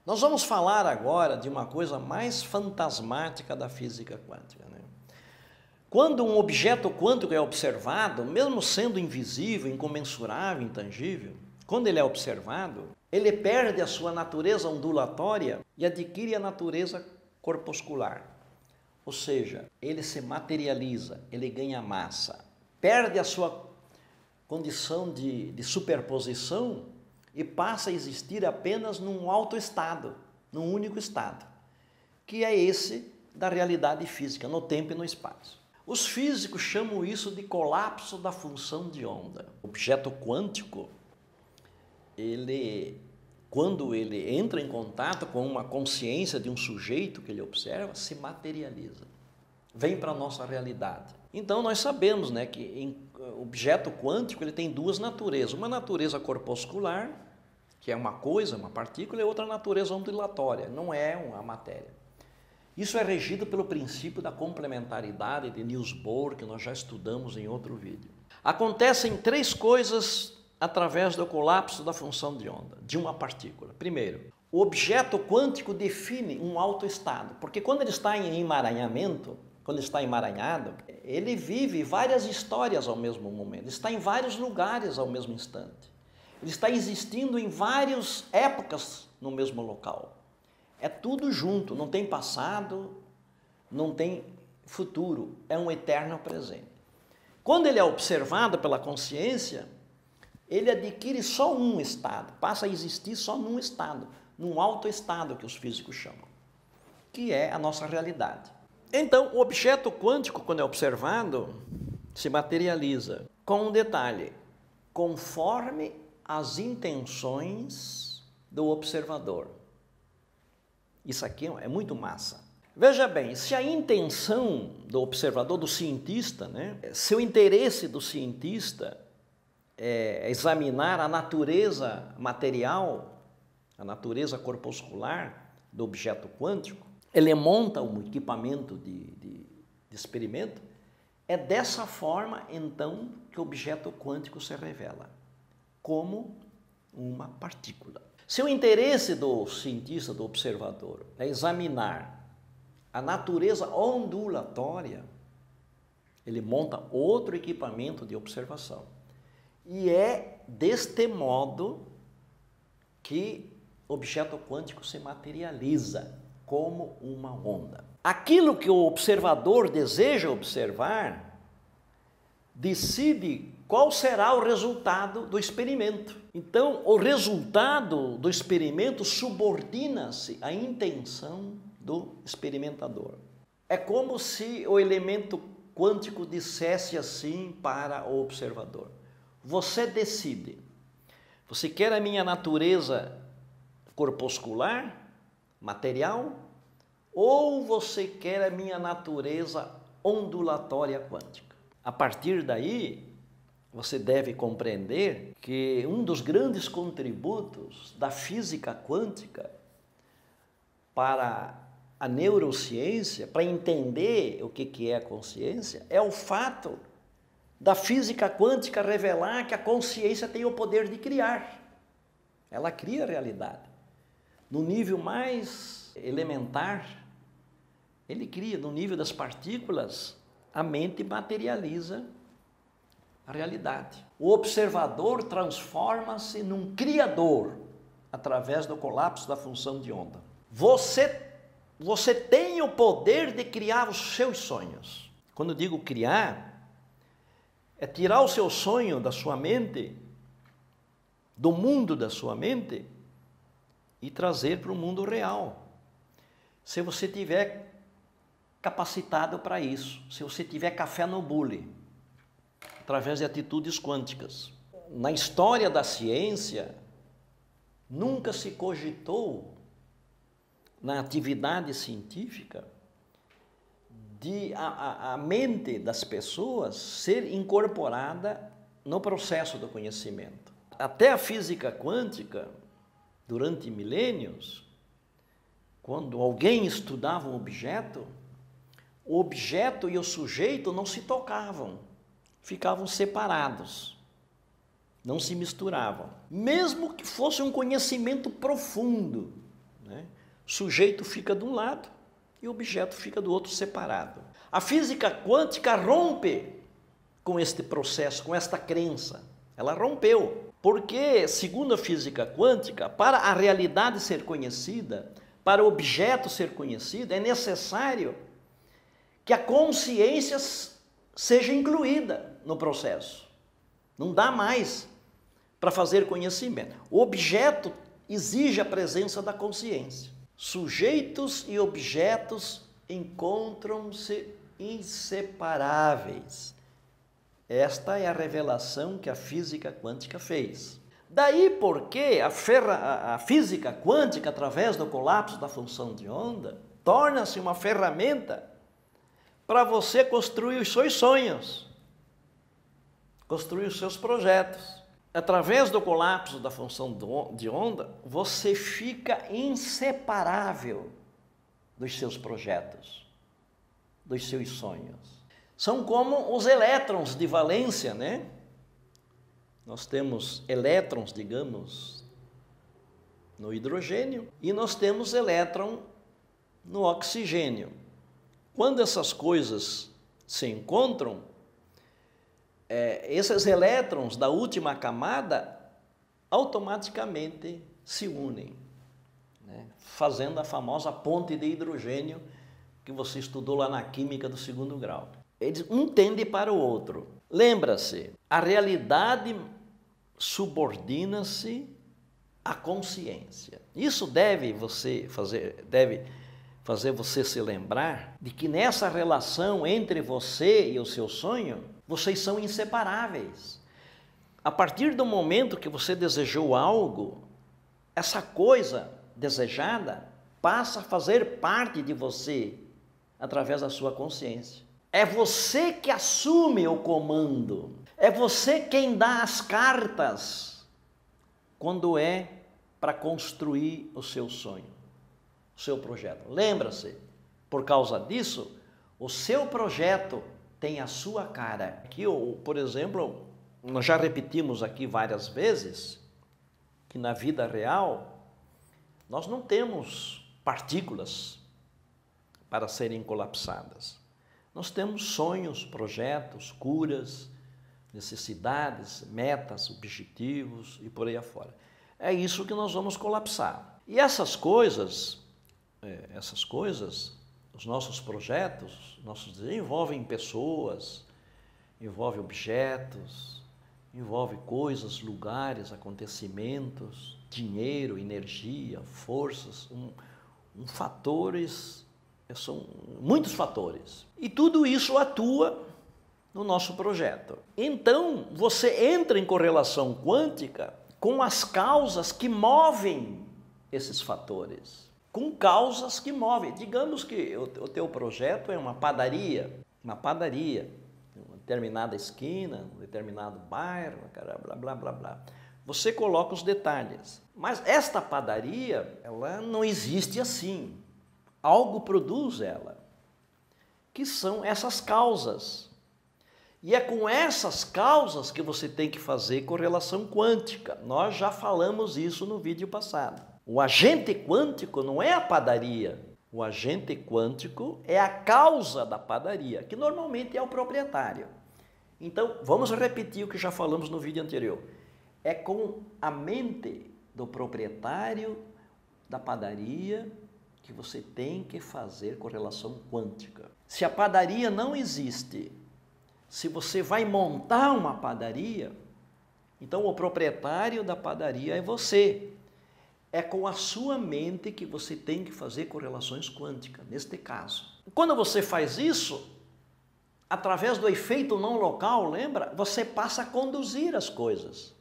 Nós vamos falar agora de uma coisa mais fantasmática da física quântica, né? Quando um objeto quântico é observado, mesmo sendo invisível, incomensurável, intangível, quando ele é observado, ele perde a sua natureza ondulatória e adquire a natureza corpuscular. Ou seja, ele se materializa, ele ganha massa, perde a sua condição de superposição e passa a existir apenas num alto estado, num único estado, que é esse da realidade física, no tempo e no espaço. Os físicos chamam isso de colapso da função de onda. O objeto quântico, quando ele entra em contato com uma consciência de um sujeito que ele observa, se materializa, vem para a nossa realidade. Então nós sabemos, né, que o objeto quântico ele tem duas naturezas, uma natureza corpuscular, que é uma coisa, uma partícula, e outra natureza ondulatória, não é a matéria. Isso é regido pelo princípio da complementaridade de Niels Bohr, que nós já estudamos em outro vídeo. Acontecem três coisas através do colapso da função de onda de uma partícula. Primeiro, o objeto quântico define um alto estado, porque quando ele está em emaranhamento, quando está emaranhado, ele vive várias histórias ao mesmo momento, ele está em vários lugares ao mesmo instante. Ele está existindo em várias épocas no mesmo local. É tudo junto, não tem passado, não tem futuro, é um eterno presente. Quando ele é observado pela consciência, ele adquire só um estado, passa a existir só num estado, num alto estado que os físicos chamam, que é a nossa realidade. Então, o objeto quântico, quando é observado, se materializa com um detalhe, conforme as intenções do observador. Isso aqui é muito massa. Veja bem, se a intenção do observador, do cientista, né, se o interesse do cientista é examinar a natureza material, a natureza corpuscular do objeto quântico, ele monta um equipamento de experimento, é dessa forma, então, que o objeto quântico se revela, como uma partícula. Se o interesse do cientista, do observador, é examinar a natureza ondulatória, ele monta outro equipamento de observação. E é deste modo que o objeto quântico se materializa como uma onda. Aquilo que o observador deseja observar decide qual será o resultado do experimento. Então, o resultado do experimento subordina-se à intenção do experimentador. É como se o elemento quântico dissesse assim para o observador: você decide, você quer a minha natureza corpuscular, material, ou você quer a minha natureza ondulatória quântica? A partir daí, você deve compreender que um dos grandes contributos da física quântica para a neurociência, para entender o que é a consciência, é o fato da física quântica revelar que a consciência tem o poder de criar. Ela cria a realidade. No nível mais elementar, ele cria. No nível das partículas, a mente materializa a realidade. O observador transforma-se num criador através do colapso da função de onda. Você tem o poder de criar os seus sonhos. Quando eu digo criar, é tirar o seu sonho da sua mente, do mundo da sua mente, e trazer para o mundo real. Se você tiver capacitado para isso, se você tiver café no bule, através de atitudes quânticas. Na história da ciência, nunca se cogitou na atividade científica de a mente das pessoas ser incorporada no processo do conhecimento. Até a física quântica, durante milênios, quando alguém estudava um objeto, o objeto e o sujeito não se tocavam, ficavam separados, não se misturavam. Mesmo que fosse um conhecimento profundo né? Sujeito fica de um lado e o objeto fica do outro, separado. A física quântica rompe com este processo, com esta crença. Ela rompeu, porque, segundo a física quântica, para a realidade ser conhecida, para o objeto ser conhecido, é necessário que a consciência seja incluída no processo. Não dá mais para fazer conhecimento. O objeto exige a presença da consciência. Sujeitos e objetos encontram-se inseparáveis. Esta é a revelação que a física quântica fez. Daí porque a física quântica, através do colapso da função de onda, torna-se uma ferramenta para você construir os seus sonhos, construir os seus projetos. Através do colapso da função de onda, você fica inseparável dos seus projetos, dos seus sonhos. São como os elétrons de valência, né? Nós temos elétrons, digamos, no hidrogênio e nós temos elétron no oxigênio. Quando essas coisas se encontram, esses elétrons da última camada automaticamente se unem, né? Fazendo a famosa ponte de hidrogênio que você estudou lá na química do 2º grau. Eles um tende para o outro. Lembra-se, a realidade subordina-se à consciência. Isso deve fazer você se lembrar de que nessa relação entre você e o seu sonho, vocês são inseparáveis. A partir do momento que você desejou algo, essa coisa desejada passa a fazer parte de você através da sua consciência. É você que assume o comando. É você quem dá as cartas quando é para construir o seu sonho, o seu projeto. Lembra-se, por causa disso, o seu projeto tem a sua cara. Aqui, por exemplo, nós já repetimos aqui várias vezes que na vida real nós não temos partículas para serem colapsadas. Nós temos sonhos, projetos, curas, necessidades, metas, objetivos e por aí afora. É isso que nós vamos colapsar. E essas coisas, os nossos projetos, envolvem pessoas, envolve objetos, envolve coisas, lugares, acontecimentos, dinheiro, energia, forças, fatores. São muitos fatores. E tudo isso atua no nosso projeto. Então, você entra em correlação quântica com as causas que movem esses fatores. Com causas que movem. Digamos que o teu projeto é uma padaria, uma determinada esquina, um determinado bairro, blá, blá, blá, blá. Você coloca os detalhes. Mas esta padaria, ela não existe assim. Algo produz ela, que são essas causas. E é com essas causas que você tem que fazer correlação quântica. Nós já falamos isso no vídeo passado. O agente quântico não é a padaria. O agente quântico é a causa da padaria, que normalmente é o proprietário. Então, vamos repetir o que já falamos no vídeo anterior. É com a mente do proprietário da padaria que você tem que fazer correlação quântica. Se a padaria não existe, se você vai montar uma padaria, então o proprietário da padaria é você. É com a sua mente que você tem que fazer correlações quânticas, neste caso. Quando você faz isso, através do efeito não local, lembra? Você passa a conduzir as coisas,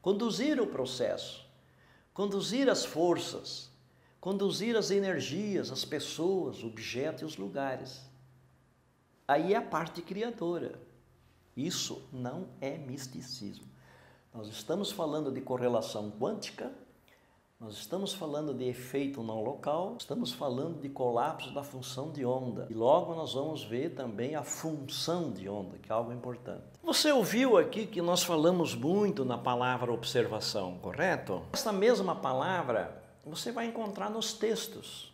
conduzir o processo, conduzir as forças, conduzir as energias, as pessoas, objetos e os lugares. Aí é a parte criadora. Isso não é misticismo. Nós estamos falando de correlação quântica, nós estamos falando de efeito não local, estamos falando de colapso da função de onda. E logo nós vamos ver também a função de onda, que é algo importante. Você ouviu aqui que nós falamos muito na palavra observação, correto? Essa mesma palavra você vai encontrar nos textos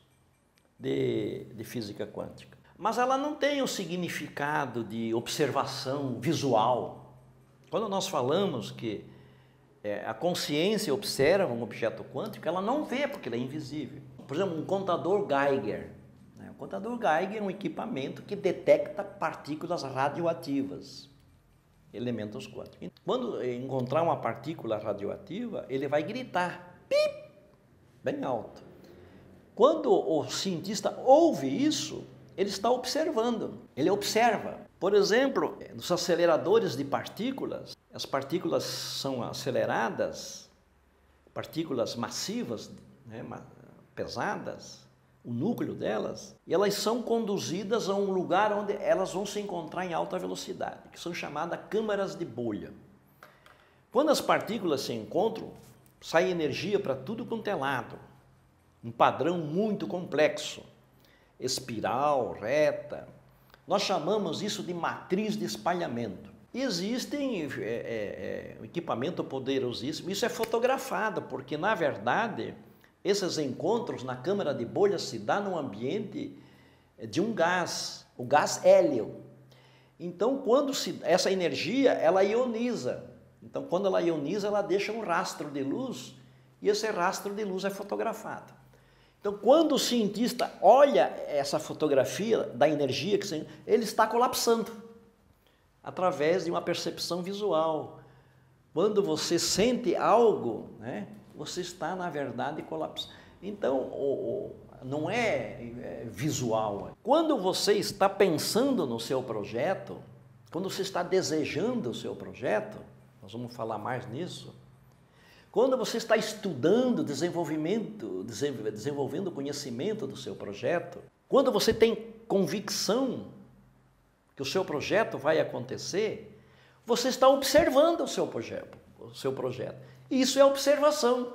de física quântica. Mas ela não tem o significado de observação visual. Quando nós falamos que a consciência observa um objeto quântico, ela não vê porque ele é invisível. Por exemplo, um contador Geiger. O contador Geiger é um equipamento que detecta partículas radioativas, elementos quânticos. Quando encontrar uma partícula radioativa, ele vai gritar, pip, bem alto. Quando o cientista ouve isso, ele está observando, ele observa. Por exemplo, nos aceleradores de partículas, as partículas são aceleradas, partículas massivas, né, pesadas, o núcleo delas, e elas são conduzidas a um lugar onde elas vão se encontrar em alta velocidade, que são chamadas câmaras de bolha. Quando as partículas se encontram, sai energia para tudo quanto é lado, um padrão muito complexo, espiral, reta. Nós chamamos isso de matriz de espalhamento. E existem um equipamento poderosíssimo, isso é fotografado, porque na verdade esses encontros na câmara de bolha se dá no ambiente de um gás, o gás hélio. Então, essa energia, ela ioniza. Então, quando ela ioniza, ela deixa um rastro de luz e esse rastro de luz é fotografado. Então, quando o cientista olha essa fotografia da energia, ele está colapsando através de uma percepção visual. Quando você sente algo, né, você está, na verdade, colapsando. Então, não é visual. Quando você está pensando no seu projeto, quando você está desejando o seu projeto, nós vamos falar mais nisso, quando você está estudando desenvolvendo o conhecimento do seu projeto, quando você tem convicção que o seu projeto vai acontecer, você está observando o seu projeto. Isso é observação.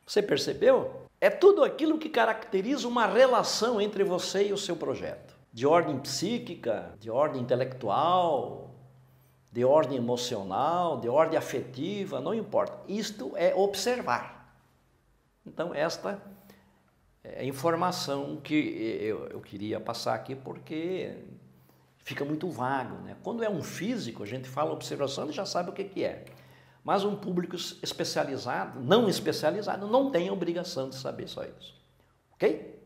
Você percebeu? É tudo aquilo que caracteriza uma relação entre você e o seu projeto. De ordem psíquica, de ordem intelectual, de ordem emocional, de ordem afetiva, não importa. Isto é observar. Então, esta é a informação que eu queria passar aqui, porque fica muito vago, né? Quando é um físico, a gente fala observação, ele já sabe o que é. Mas um público especializado, não especializado, não tem a obrigação de saber só isso. Ok?